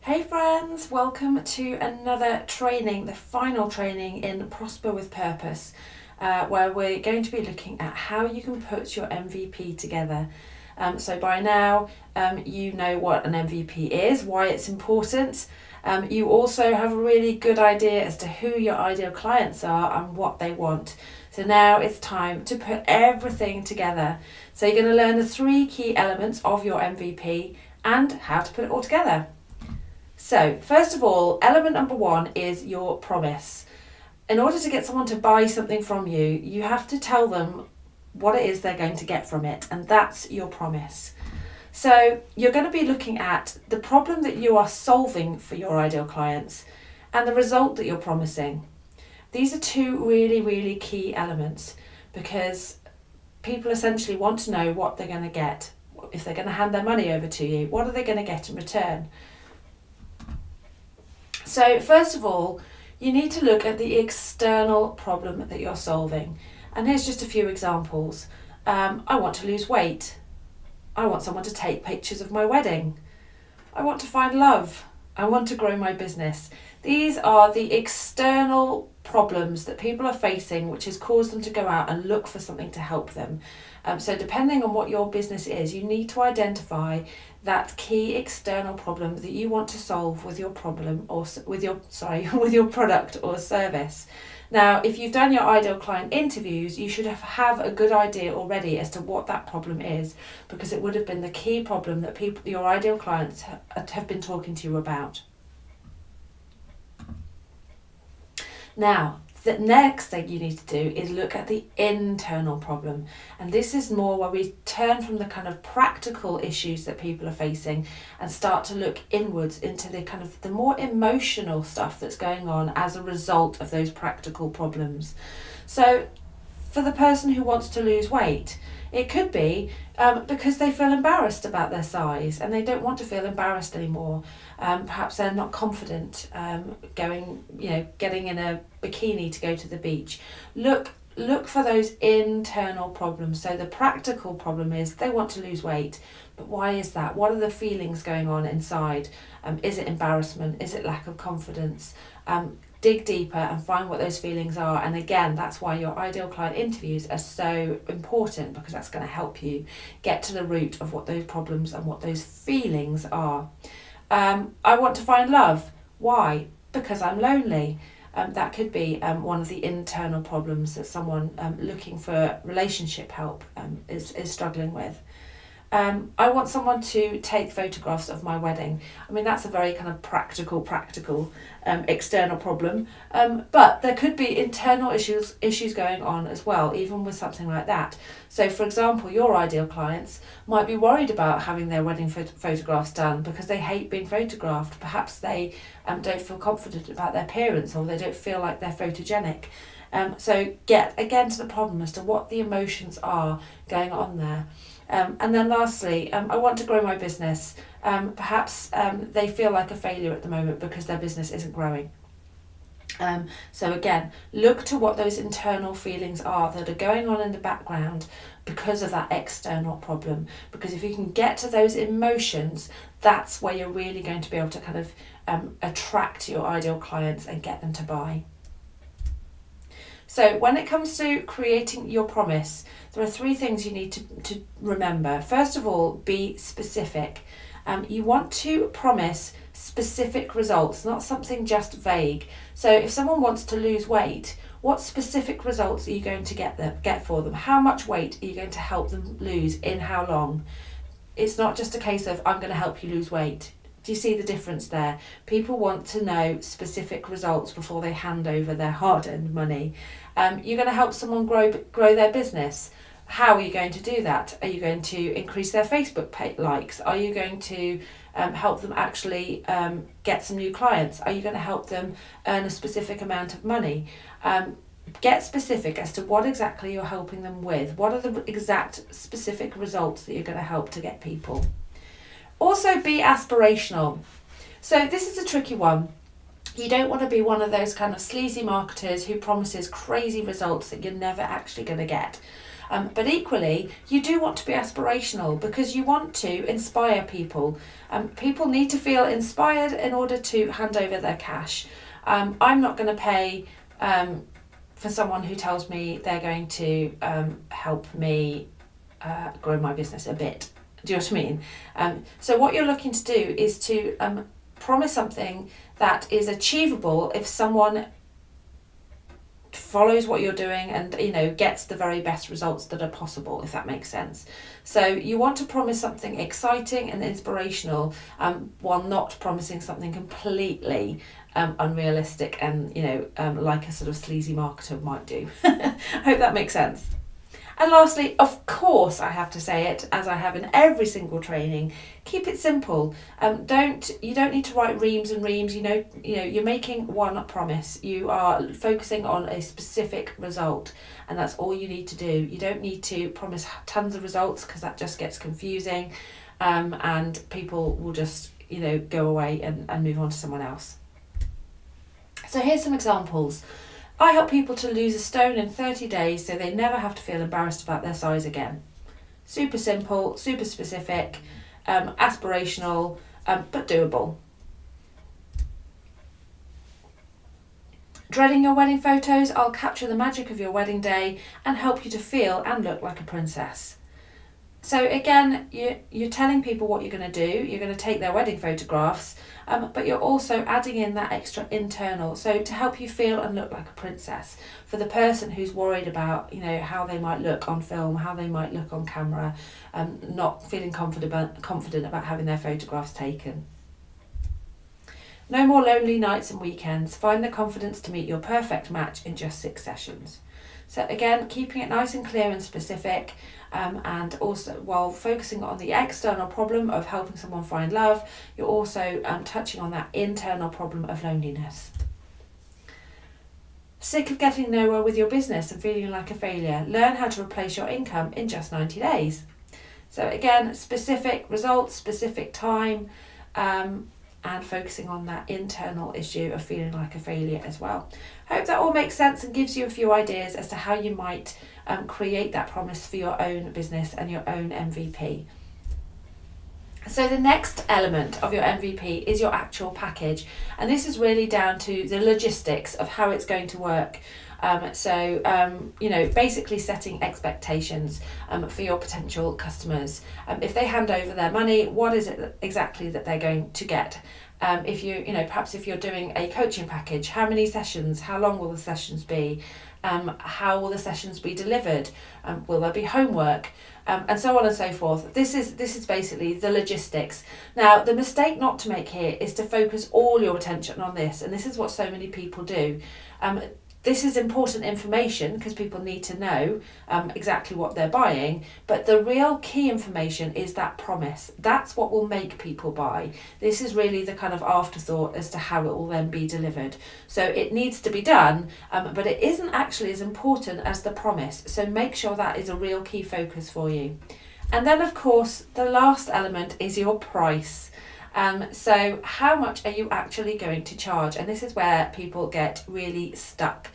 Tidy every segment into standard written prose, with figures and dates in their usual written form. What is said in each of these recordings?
Hey friends, welcome to another training, the final training in Prosper with Purpose, where we're going to be looking at how you can put your MVP together. So by now, you know what an MVP is, why it's important. You also have a really good idea as to who your ideal clients are and what they want. So now it's time to put everything together. So you're going to learn the 3 key elements of your MVP and how to put it all together. So, first of all, element number 1 is your promise. In order to get someone to buy something from you, you have to tell them what it is they're going to get from it, and that's your promise. So, you're going to be looking at the problem that you are solving for your ideal clients and the result that you're promising. These are 2 really, really key elements because people essentially want to know what they're going to get. If they're going to hand their money over to you, what are they going to get in return? So first of all, you need to look at the external problem that you're solving. And here's just a few examples. I want to lose weight. I want someone to take pictures of my wedding. I want to find love. I want to grow my business. These are the external problems that people are facing, which has caused them to go out and look for something to help them. So depending on what your business is, you need to identify that key external problem that you want to solve with your problem or with your product or service. Now, if you've done your ideal client interviews, you should have a good idea already as to what that problem is, because it would have been the key problem that your ideal clients have been talking to you about. Now, the next thing you need to do is look at the internal problem. And this is more where we turn from the kind of practical issues that people are facing and start to look inwards into the kind of the more emotional stuff that's going on as a result of those practical problems. So for the person who wants to lose weight, it could be because they feel embarrassed about their size and they don't want to feel embarrassed anymore. Perhaps they're not confident getting in a bikini to go to the beach. Look for those internal problems. So the practical problem is they want to lose weight, but why is that? What are the feelings going on inside? Is it embarrassment? Is it lack of confidence? Dig deeper and find what those feelings are. And again, that's why your ideal client interviews are so important, because that's going to help you get to the root of what those problems and what those feelings are. I want to find love. Why? Because I'm lonely. That could be one of the internal problems that someone looking for relationship help is struggling with. I want someone to take photographs of my wedding. I mean, that's a very kind of practical external problem. But there could be internal issues going on as well, even with something like that. So, for example, your ideal clients might be worried about having their wedding photographs done because they hate being photographed. Perhaps they don't feel confident about their appearance, or they don't feel like they're photogenic. So get again to the problem as to what the emotions are going on there. And then lastly, I want to grow my business. Perhaps they feel like a failure at the moment because their business isn't growing. So again, look to what those internal feelings are that are going on in the background because of that external problem. Because if you can get to those emotions, that's where you're really going to be able to kind of attract your ideal clients and get them to buy. So when it comes to creating your promise, there are 3 things you need to remember. First of all, be specific. You want to promise specific results, not something just vague. So if someone wants to lose weight, what specific results are you going to get for them? How much weight are you going to help them lose in how long? It's not just a case of, I'm going to help you lose weight. Do you see the difference there? People want to know specific results before they hand over their hard-earned money. You're going to help someone grow their business. How are you going to do that? Are you going to increase their Facebook likes? Are you going to help them actually get some new clients? Are you going to help them earn a specific amount of money? Get specific as to what exactly you're helping them with. What are the exact specific results that you're going to help to get people? Also, be aspirational. So this is a tricky one. You don't want to be one of those kind of sleazy marketers who promises crazy results that you're never actually going to get. But equally, you do want to be aspirational because you want to inspire people. People need to feel inspired in order to hand over their cash. I'm not going to pay for someone who tells me they're going to help me grow my business a bit. Do you know what I mean? So what you're looking to do is to promise something that is achievable if someone follows what you're doing and gets the very best results that are possible, if that makes sense. So you want to promise something exciting and inspirational while not promising something completely unrealistic and like a sort of sleazy marketer might do. I hope that makes sense. And lastly, of course, I have to say it, as I have in every single training, keep it simple. You don't need to write reams and reams. You're making one promise. You are focusing on a specific result, and that's all you need to do. You don't need to promise tons of results because that just gets confusing, and people will just go away and move on to someone else. So here's some examples. I help people to lose a stone in 30 days so they never have to feel embarrassed about their size again. Super simple, super specific, aspirational, but doable. Dreading your wedding photos? I'll capture the magic of your wedding day and help you to feel and look like a princess. So again, you're telling people what you're going to do. You're going to take their wedding photographs, but you're also adding in that extra internal. So to help you feel and look like a princess. For the person who's worried about, how they might look on film, how they might look on camera, not feeling confident about having their photographs taken. No more lonely nights and weekends. Find the confidence to meet your perfect match in just 6 sessions. So again, keeping it nice and clear and specific, and also while focusing on the external problem of helping someone find love, you're also touching on that internal problem of loneliness. Sick of getting nowhere with your business and feeling like a failure? Learn how to replace your income in just 90 days. So again, specific results, specific time, and focusing on that internal issue of feeling like a failure as well. Hope that all makes sense and gives you a few ideas as to how you might create that promise for your own business and your own MVP. So the next element of your MVP is your actual package, and this is really down to the logistics of how it's going to work. Basically setting expectations for your potential customers. If they hand over their money, what is it exactly that they're going to get? Perhaps if you're doing a coaching package, how many sessions, how long will the sessions be? How will the sessions be delivered? Will there be homework? And so on and so forth. This is basically the logistics. Now, the mistake not to make here is to focus all your attention on this, and this is what so many people do. This is important information because people need to know exactly what they're buying, but the real key information is that promise. That's what will make people buy. This is really the kind of afterthought as to how it will then be delivered. So it needs to be done, but it isn't actually as important as the promise. So make sure that is a real key focus for you. And then, of course, the last element is your price. So how much are you actually going to charge? And this is where people get really stuck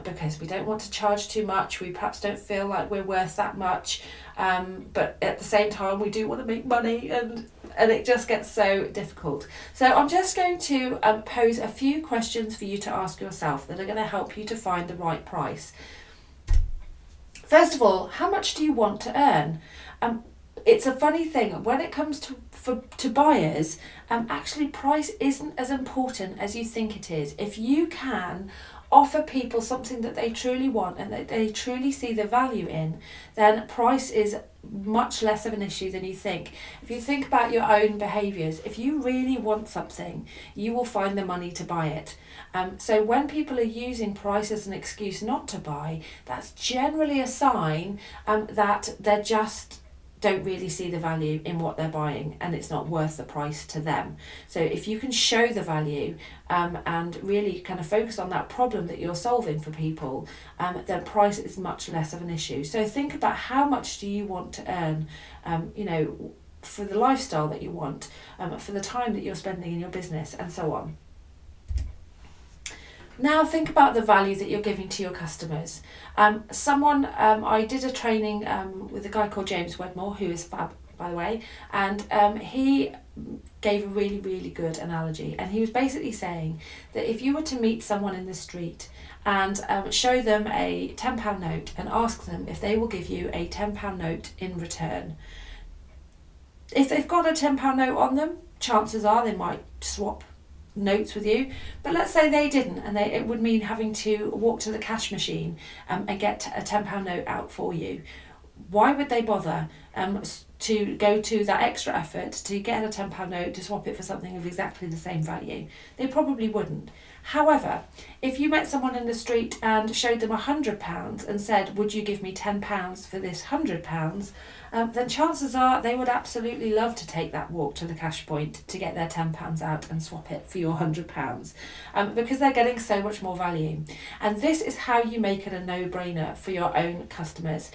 because we don't want to charge too much. We perhaps don't feel like we're worth that much. But at the same time, we do want to make money and it just gets so difficult. So I'm just going to pose a few questions for you to ask yourself that are going to help you to find the right price. First of all, how much do you want to earn? It's a funny thing, when it comes to buyers, actually price isn't as important as you think it is. If you can offer people something that they truly want and that they truly see the value in, then price is much less of an issue than you think. If you think about your own behaviours, if you really want something, you will find the money to buy it. So when people are using price as an excuse not to buy, that's generally a sign that they're just don't really see the value in what they're buying and it's not worth the price to them. So if you can show the value and really kind of focus on that problem that you're solving for people, then price is much less of an issue. So think about how much do you want to earn, for the lifestyle that you want, for the time that you're spending in your business and so on. Now think about the value that you're giving to your customers. I did a training with a guy called James Wedmore, who is fab, by the way, and he gave a really, really good analogy. And he was basically saying that if you were to meet someone in the street and show them a £10 note and ask them if they will give you a £10 note in return, if they've got a £10 note on them, chances are they might swap notes with you. But let's say they didn't, and it would mean having to walk to the cash machine and get a £10 note out for you. Why would they bother to go to that extra effort to get a £10 note to swap it for something of exactly the same value? They probably wouldn't. However, if you met someone in the street and showed them £100 and said, would you give me £10 for this £100, then chances are they would absolutely love to take that walk to the cash point to get their £10 out and swap it for your £100, because they're getting so much more value. And this is how you make it a no-brainer for your own customers.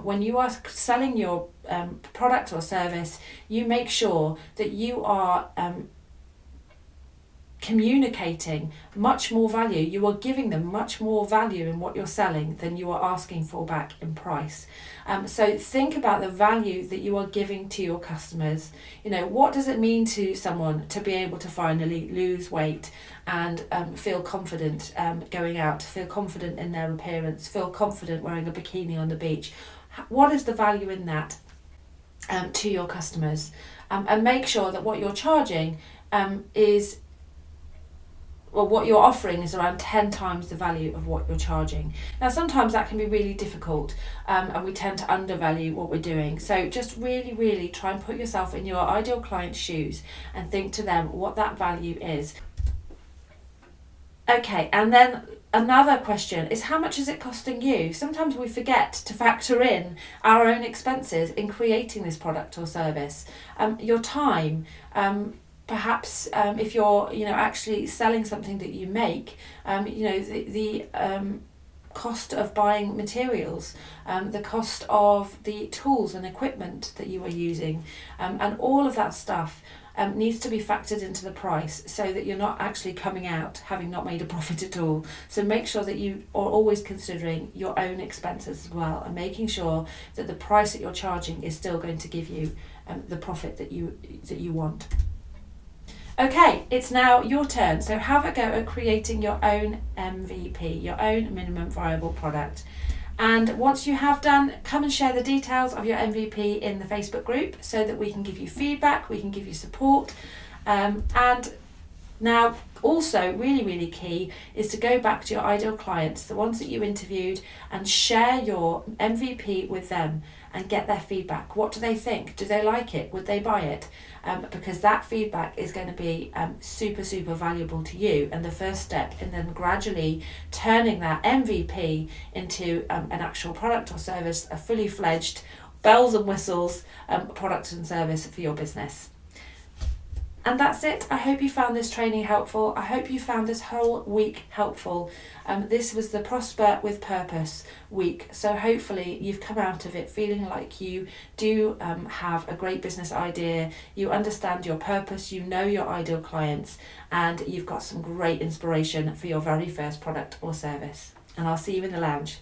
When you are selling your product or service, you make sure that you are communicating much more value. You are giving them much more value in what you're selling than you are asking for back in price. So think about the value that you are giving to your customers. What does it mean to someone to be able to finally lose weight and feel confident going out, feel confident in their appearance, feel confident wearing a bikini on the beach? What is the value in that to your customers? And make sure that what you're charging what you're offering is around 10 times the value of what you're charging. Now, sometimes that can be really difficult and we tend to undervalue what we're doing. So just really, really try and put yourself in your ideal client's shoes and think to them what that value is. Okay, and then another question is, how much is it costing you? Sometimes we forget to factor in our own expenses in creating this product or service. Your time, perhaps if you're actually selling something that you make, the cost of buying materials, the cost of the tools and equipment that you are using, and all of that stuff needs to be factored into the price so that you're not actually coming out having not made a profit at all. So make sure that you are always considering your own expenses as well, and making sure that the price that you're charging is still going to give you the profit that you want. Okay, it's now your turn. So have a go at creating your own MVP, your own minimum viable product. And once you have done, come and share the details of your MVP in the Facebook group so that we can give you feedback, we can give you support. And now also really, really key is to go back to your ideal clients, the ones that you interviewed, and share your MVP with them and get their feedback. What do they think? Do they like it? Would they buy it? Because that feedback is going to be super, super valuable to you, and the first step in then gradually turning that MVP into an actual product or service, a fully fledged bells and whistles product and service for your business. And that's it. I hope you found this training helpful. I hope you found this whole week helpful. This was the Prosper with Purpose week. So hopefully you've come out of it feeling like you do have a great business idea. You understand your purpose, you know your ideal clients, and you've got some great inspiration for your very first product or service. And I'll see you in the lounge.